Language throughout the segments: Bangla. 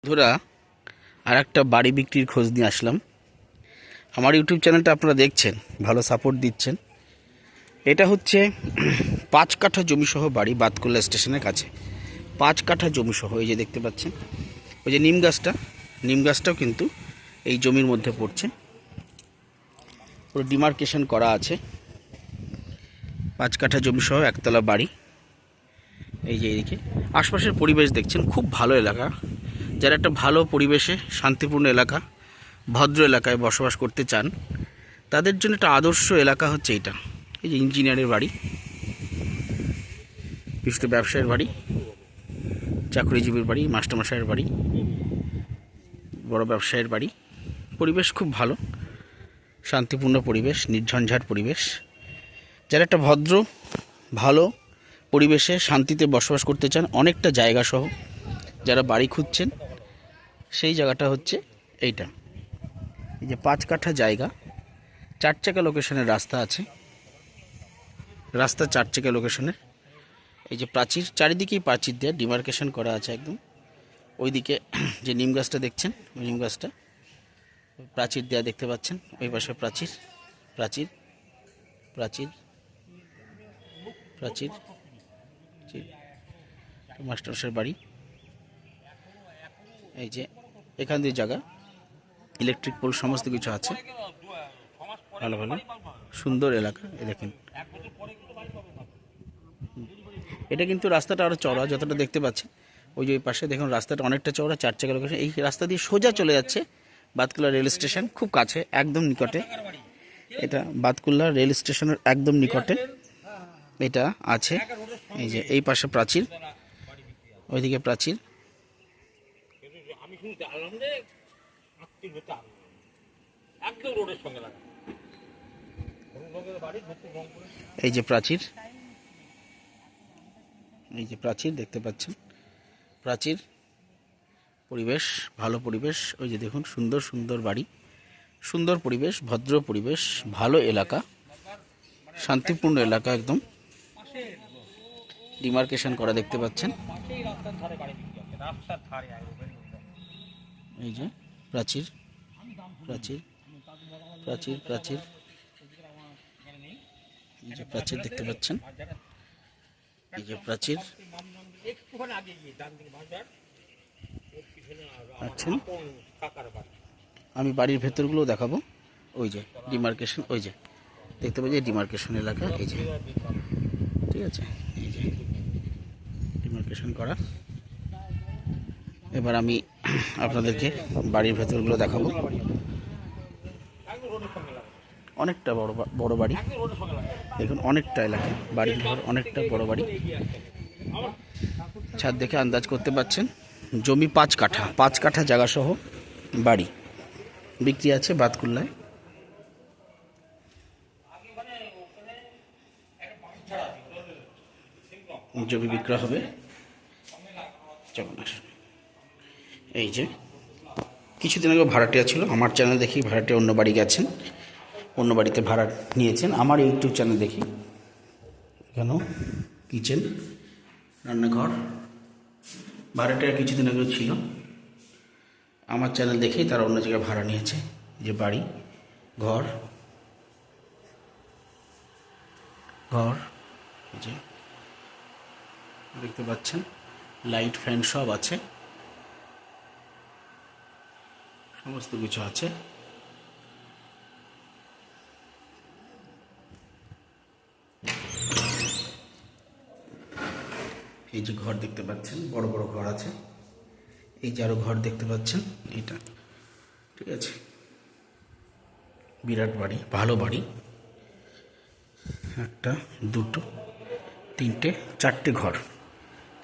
বন্ধুরা, আর একটা বাড়ি বিক্রির খোঁজ নিয়ে আসলাম। আমার ইউটিউব চ্যানেলটা আপনারা দেখছেন, ভালো সাপোর্ট দিচ্ছেন। এটা হচ্ছে 5 কাঠা জমিসহ বাড়ি, বাতকুল্লা স্টেশনের কাছে। 5 কাঠা জমিসহ, এই যে দেখতে পাচ্ছেন, ওই যে নিম গাছটাও কিন্তু এই জমির মধ্যে পড়ছে। পুরো ডিমার্কেশন করা আছে। 5 কাঠা জমিসহ একতলা বাড়ি। এই যে এইদিকে আশপাশের পরিবেশ দেখছেন, খুব ভালো এলাকা। যারা একটা ভালো পরিবেশে, শান্তিপূর্ণ এলাকা, ভদ্র এলাকায় বসবাস করতে চান, তাদের জন্য একটা আদর্শ এলাকা হচ্ছে এটা। এই যে ইঞ্জিনিয়ারের বাড়ি, বিশিষ্ট ব্যবসায়ীর বাড়ি, চাকরিজীবীর বাড়ি, মাস্টারমশাইয়ের বাড়ি, বড় ব্যবসায়ীর বাড়ি। পরিবেশ খুব ভালো, শান্তিপূর্ণ পরিবেশ, নির্ঝঞ্ঝাট পরিবেশ। যারা একটা ভদ্র ভালো পরিবেশে শান্তিতে বসবাস করতে চান, অনেকটা জায়গা সহ যারা বাড়ি খুঁজছেন, সেই জায়গাটা হচ্ছে এইটা। এই যে 5 কাঠা জায়গা, 4 চাকা লোকেশনের রাস্তা আছে। রাস্তা 4 চাকা লোকেশনের। এই যে প্রাচীর, চারিদিকেই প্রাচীর দেওয়া, ডিমার্কেশন করা আছে একদম। ওইদিকে যে নিম গাছটা দেখছেন, ওই নিম গাছটা প্রাচীর দেওয়া দেখতে পাচ্ছেন। ওই পাশে প্রাচীর, প্রাচীর, প্রাচীর, প্রাচীর, মাস্টারসের বাড়ি। এই যে এখান দিয়ে জায়গা, ইলেকট্রিক পোল সমস্ত কিছু আছে। ভালো ভালো সুন্দর এলাকা। এই দেখেন, এটা কিন্তু রাস্তাটা আরও চওড়া, যতটা দেখতে পাচ্ছেন। ওই যে ওই পাশে দেখুন, রাস্তাটা অনেকটা চওড়া, 4 চাকা লোকেশন। এই রাস্তা দিয়ে সোজা চলে যাচ্ছে বাতকুল্লা রেল স্টেশন, খুব কাছে, একদম নিকটে। এটা বাতকুল্লা রেল স্টেশনের একদম নিকটে এটা আছে। এই যে এই পাশে প্রাচীর, ওইদিকে প্রাচীর। এই যে প্রাচীর, এই যে প্রাচীর দেখতে পাচ্ছেন, প্রাচীর। পরিবেশ ভালো পরিবেশ। ওই যে দেখুন, সুন্দর সুন্দর বাড়ি, সুন্দর পরিবেশ, ভদ্র পরিবেশ, ভালো এলাকা, শান্তিপূর্ণ এলাকা একদম। ডিমার্কেশন করা দেখতে পাচ্ছেন। এই যে প্রাচীর, প্রাচীর, প্রাচীর, প্রাচীর। এই যে প্রাচীর দেখতে পাচ্ছেন, এই যে প্রাচীর। আচ্ছা, আমি বাড়ির ভেতরগুলো দেখাবো। ওই যে ডিমার্কেশন, ওই যে দেখতে পাচ্ছি ডিমার্কেশন এলাকা। এই যে ঠিক আছে, এই যে ডিমার্কেশন করা। এবার আমি আপনাদেরকে বাড়ির ভেতরগুলো দেখাবো। অনেকটা বড় বাড়ি দেখুন, অনেকটা এলাকা, বাড়ির ঘর, অনেকটা বড় বাড়ি। ছাদ দেখে আন্দাজ করতে পারছেন। জমি 5 কাঠা, 5 কাঠা জায়গা সহ বাড়ি বিক্রি আছে বাতকুল্লায়। জমি বিক্রয় হবে। এই যে কিছুদিন আগে ভাড়াটিয়া ছিল, আমার চ্যানেল দেখি ভাড়াটিয়া অন্য বাড়ি গেছেন, অন্য বাড়িতে ভাড়া নিয়েছেন। আমার ইউটিউব চ্যানেল দেখি এখানেও কিচেন, রান্নাঘর, ভাড়াটিয়া কিছুদিন আগে ছিল। আমার চ্যানেল দেখেই তারা অন্য জায়গায় ভাড়া নিয়েছে। যে বাড়ি, ঘর, ঘর যে দেখতে পাচ্ছেন, লাইট ফ্যান সব আছে, সমস্ত কিছু আছে। এই যে ঘর দেখতে পাচ্ছেন, বড় বড় ঘর আছে। এই যে আরো ঘর দেখতে পাচ্ছেন, এটা ঠিক আছে। বিরাট বাড়ি, ভালো বাড়ি। 1 2 3 4টে ঘর,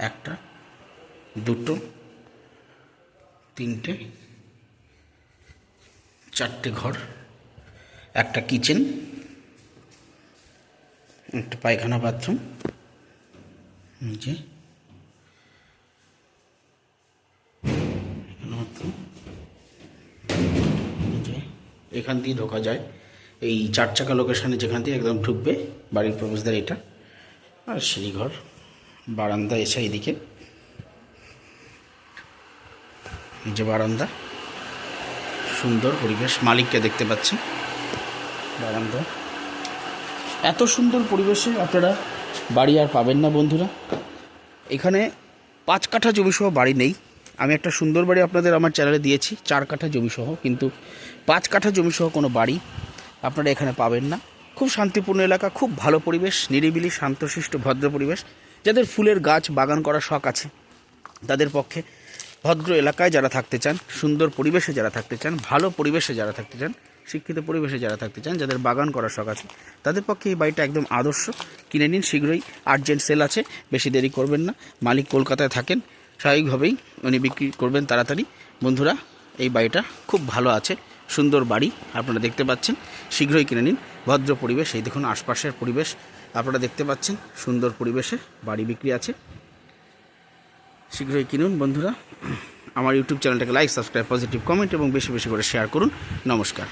1 2 3 4টে ঘর, একটা কিচেন, একটা পায়খানা বাথরুম। যে এখান দিয়ে ঢোকা যায়, এই 4 চাকা লোকেশনে যেখান দিয়ে একদম ঢুকবে বাড়ির প্রবেশদ্বার এটা। আর সিঁড়িঘর, বারান্দা এসে এইদিকে এই যে বারান্দা, সুন্দর পরিবেশ, মালিককে দেখতে পাচ্ছেন। বারান্দা এত সুন্দর পরিবেশে আপনারা বাড়ি আর পাবেন না বন্ধুরা। এখানে 5 কাঠা জমিসহ বাড়ি নেই। আমি একটা সুন্দর বাড়ি আপনাদের আমার চ্যানেলে দিয়েছি 4 কাঠা জমিসহ, কিন্তু 5 কাঠা জমিসহ কোনো বাড়ি আপনারা এখানে পাবেন না। খুব শান্তিপূর্ণ এলাকা, খুব ভালো পরিবেশ, নিরিবিলি, শান্তশিষ্ট, ভদ্র পরিবেশ। যাদের ফুলের গাছ বাগান করার শখ আছে তাদের পক্ষে, ভদ্র এলাকায় যারা থাকতে চান, সুন্দর পরিবেশে যারা থাকতে চান, ভালো পরিবেশে যারা থাকতে চান, শিক্ষিত পরিবেশে যারা থাকতে চান, যাদের বাগান করার শখ আছে তাদের পক্ষে এই বাড়িটা একদম আদর্শ। কিনে নিন শীঘ্রই, আর্জেন্ট সেল আছে, বেশি দেরি করবেন না। মালিক কলকাতায় থাকেন, স্বাভাবিকভাবেই উনি বিক্রি করবেন তাড়াতাড়ি। বন্ধুরা এই বাড়িটা খুব ভালো আছে, সুন্দর বাড়ি আপনারা দেখতে পাচ্ছেন, শীঘ্রই কিনে নিন। ভদ্র পরিবেশ, এই দেখুন আশপাশের পরিবেশ আপনারা দেখতে পাচ্ছেন, সুন্দর পরিবেশে বাড়ি বিক্রি আছে, শীঘ্রই কিনুন বন্ধুরা। আমার ইউটিউব চ্যানেলটাকে লাইক, সাবস্ক্রাইব, পজিটিভ কমেন্ট এবং বেশি বেশি করে শেয়ার করুন। নমস্কার।